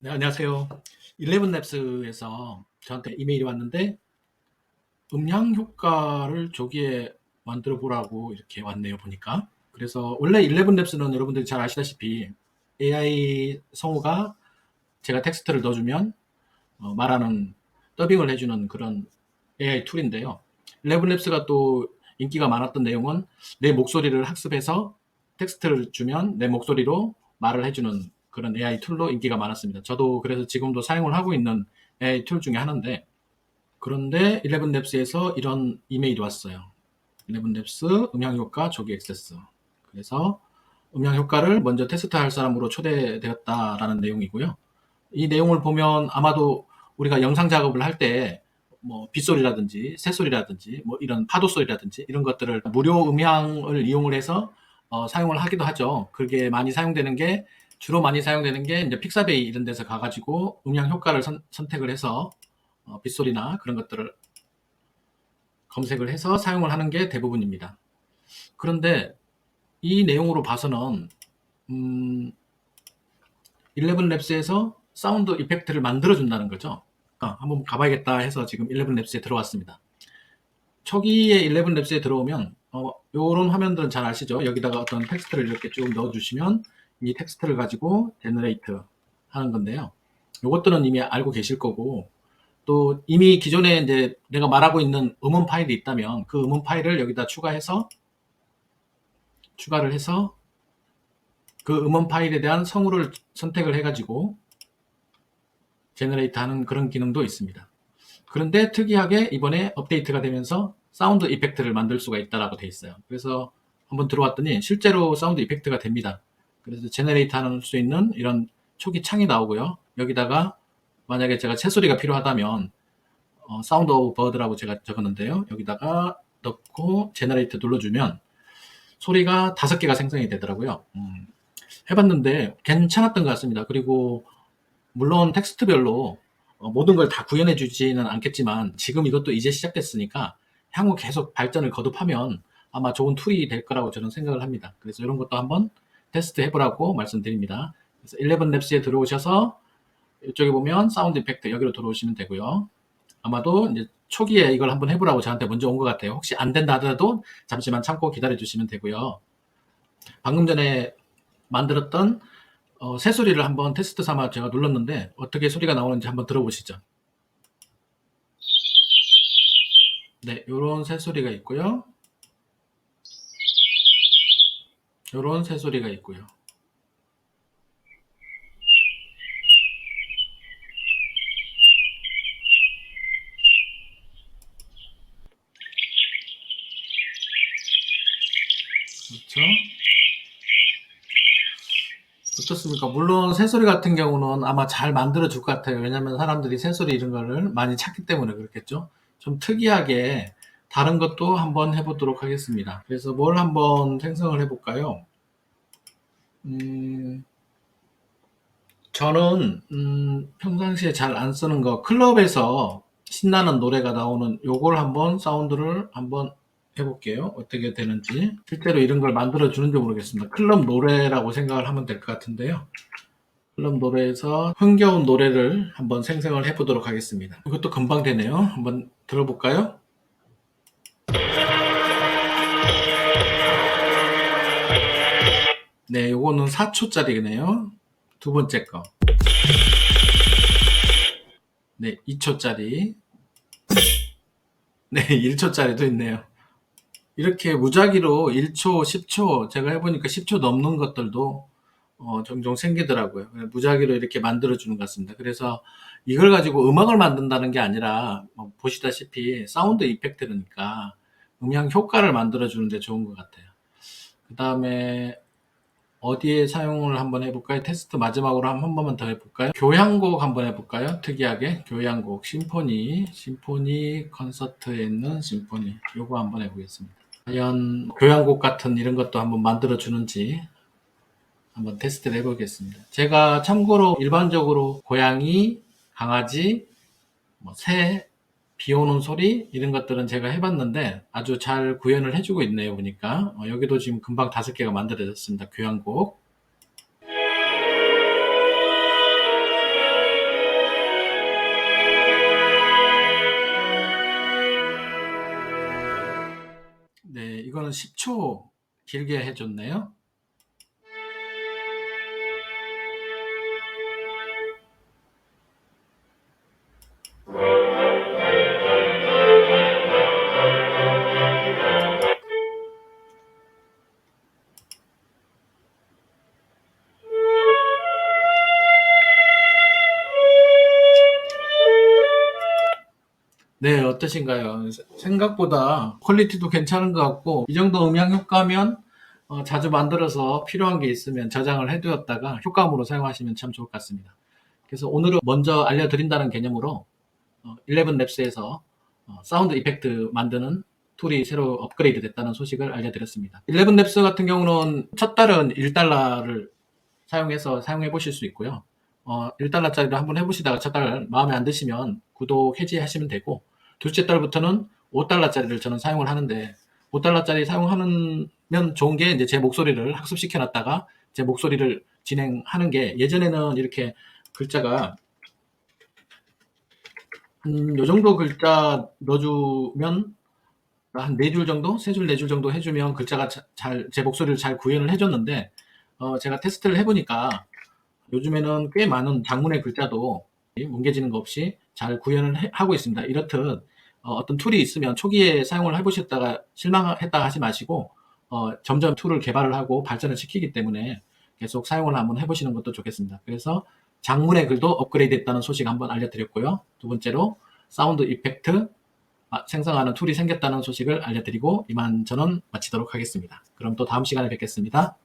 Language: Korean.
네, 안녕하세요. 11랩스에서 저한테 이메일이 왔는데 음향 효과를 조기에 만들어 보라고 이렇게 왔네요, 보니까. 그래서 원래 11랩스는 여러분들이 잘 아시다시피 AI 성우가 제가 텍스트를 넣어주면 말하는 더빙을 해주는 그런 AI 툴인데요. 11랩스가 또 인기가 많았던 내용은 내 목소리를 학습해서 텍스트를 주면 내 목소리로 말을 해주는 그런 AI 툴로 인기가 많았습니다. 저도 그래서 지금도 사용을 하고 있는 AI 툴 중에 하나인데, 그런데 11랩스에서 이런 이메일이 왔어요. 11랩스 음향 효과 조기 액세스. 그래서 음향 효과를 먼저 테스트할 사람으로 초대되었다라는 내용이고요. 이 내용을 보면 아마도 우리가 영상 작업을 할 때 뭐 빗소리라든지 새소리라든지 뭐 이런 파도 소리라든지 이런 것들을 무료 음향을 이용을 해서 사용을 하기도 하죠. 그게 많이 사용되는 게 주로 많이 사용되는 게 이제 픽사베이 이런 데서 가가지고 음향 효과를 선택을 해서 빗소리나 그런 것들을 검색을 해서 사용을 하는 게 대부분입니다. 그런데 이 내용으로 봐서는 11랩스에서 사운드 이펙트를 만들어준다는 거죠. 한번 가봐야겠다 해서 지금 11랩스에 들어왔습니다. 초기에 11랩스에 들어오면 요런 화면들은 잘 아시죠? 여기다가 어떤 텍스트를 이렇게 쭉 넣어주시면 이 텍스트를 가지고 제너레이트 하는 건데요. 요것들은 이미 알고 계실 거고, 또 이미 기존에 이제 내가 말하고 있는 음원 파일이 있다면 그 음원 파일을 여기다 추가를 해서 그 음원 파일에 대한 성우를 선택을 해가지고 제너레이트 하는 그런 기능도 있습니다. 그런데 특이하게 이번에 업데이트가 되면서 사운드 이펙트를 만들 수가 있다라고 돼 있어요. 그래서 한번 들어왔더니 실제로 사운드 이펙트가 됩니다. 그래서 제너레이트 할 수 있는 이런 초기 창이 나오고요. 여기다가 만약에 제가 새소리가 필요하다면 사운드 오브 버드라고 제가 적었는데요. 여기다가 넣고 제너레이트 눌러주면 소리가 5개가 생성이 되더라고요. 해봤는데 괜찮았던 것 같습니다. 그리고 물론 텍스트별로 모든 걸 다 구현해 주지는 않겠지만 지금 이것도 이제 시작됐으니까 향후 계속 발전을 거듭하면 아마 좋은 툴이 될 거라고 저는 생각을 합니다. 그래서 이런 것도 한번 테스트 해보라고 말씀드립니다. 그래서 11랩스에 들어오셔서 이쪽에 보면 사운드 이펙트 여기로 들어오시면 되고요. 아마도 이제 초기에 이걸 한번 해보라고 저한테 먼저 온 것 같아요. 혹시 안 된다 하더라도 잠시만 참고 기다려 주시면 되고요. 방금 전에 만들었던 새소리를 한번 테스트 삼아 제가 눌렀는데 어떻게 소리가 나오는지 한번 들어보시죠. 네, 요런 새소리가 있고요. 요런 새소리가 있고요. 그렇죠? 어떻습니까? 물론 새소리 같은 경우는 아마 잘 만들어 줄 것 같아요. 왜냐면 사람들이 새소리 이런 거를 많이 찾기 때문에 그렇겠죠. 좀 특이하게 다른 것도 한번 해보도록 하겠습니다. 그래서 뭘 한번 생성을 해볼까요? 음, 저는 평상시에 잘 안 쓰는 거 클럽에서 신나는 노래가 나오는 요걸 한번 사운드를 한번 해볼게요. 어떻게 되는지. 실제로 이런 걸 만들어 주는지 모르겠습니다. 클럽 노래라고 생각을 하면 될 것 같은데요. 클럽 노래에서 흥겨운 노래를 한번 생성을 해보도록 하겠습니다. 이것도 금방 되네요. 한번 들어볼까요? 네, 요거는 4초짜리네요. 두 번째 거. 네, 2초짜리. 네, 1초짜리도 있네요. 이렇게 무작위로 1초, 10초, 제가 해보니까 10초 넘는 것들도 종종 생기더라고요. 무작위로 이렇게 만들어주는 것 같습니다. 그래서 이걸 가지고 음악을 만든다는 게 아니라 보시다시피 사운드 이펙트니까 음향 효과를 만들어주는데 좋은 것 같아요. 그 다음에 어디에 사용을 한번 해볼까요? 테스트 마지막으로 한 번만 더 해볼까요? 교향곡 한번 해볼까요? 특이하게 교향곡 심포니 콘서트에 있는 심포니 요거 한번 해보겠습니다. 과연 교향곡 같은 이런 것도 한번 만들어 주는지 한번 테스트를 해보겠습니다. 제가 참고로 일반적으로 고양이, 강아지, 새, 비 오는 소리 이런 것들은 제가 해봤는데 아주 잘 구현을 해주고 있네요. 보니까 여기도 지금 금방 5개가 만들어졌습니다. 교향곡. 이거는 10초 길게 해줬네요. 네, 어떠신가요? 생각보다 퀄리티도 괜찮은 것 같고, 이 정도 음향 효과면 자주 만들어서 필요한 게 있으면 저장을 해두었다가 효과음으로 사용하시면 참 좋을 것 같습니다. 그래서 오늘은 먼저 알려드린다는 개념으로 11랩스에서 사운드 이펙트 만드는 툴이 새로 업그레이드 됐다는 소식을 알려드렸습니다. 11랩스 같은 경우는 첫 달은 1달러를 사용해서 사용해 보실 수 있고요. 1달러짜리로 한번 해보시다가 첫 달 마음에 안 드시면 구독 해지하시면 되고, 둘째 달부터는 5달러짜리를 저는 사용을 하는데, 5달러짜리 사용하면 좋은 게 이제 제 목소리를 학습시켜 놨다가 제 목소리를 진행하는 게, 예전에는 이렇게 글자가 요 정도 글자 넣어주면 한 4줄 정도? 3줄, 4줄 정도 해주면 글자가 제 목소리를 잘 구현을 해줬는데, 제가 테스트를 해보니까 요즘에는 꽤 많은 장문의 글자도 뭉개지는 거 없이 잘 구현을 하고 있습니다. 이렇듯 어떤 툴이 있으면 초기에 사용을 해보셨다가 실망했다 하지 마시고 점점 툴을 개발을 하고 발전을 시키기 때문에 계속 사용을 한번 해보시는 것도 좋겠습니다. 그래서 장문의 글도 업그레이드 했다는 소식 한번 알려드렸고요. 두 번째로 사운드 이펙트 생성하는 툴이 생겼다는 소식을 알려드리고 이만 저는 마치도록 하겠습니다. 그럼 또 다음 시간에 뵙겠습니다.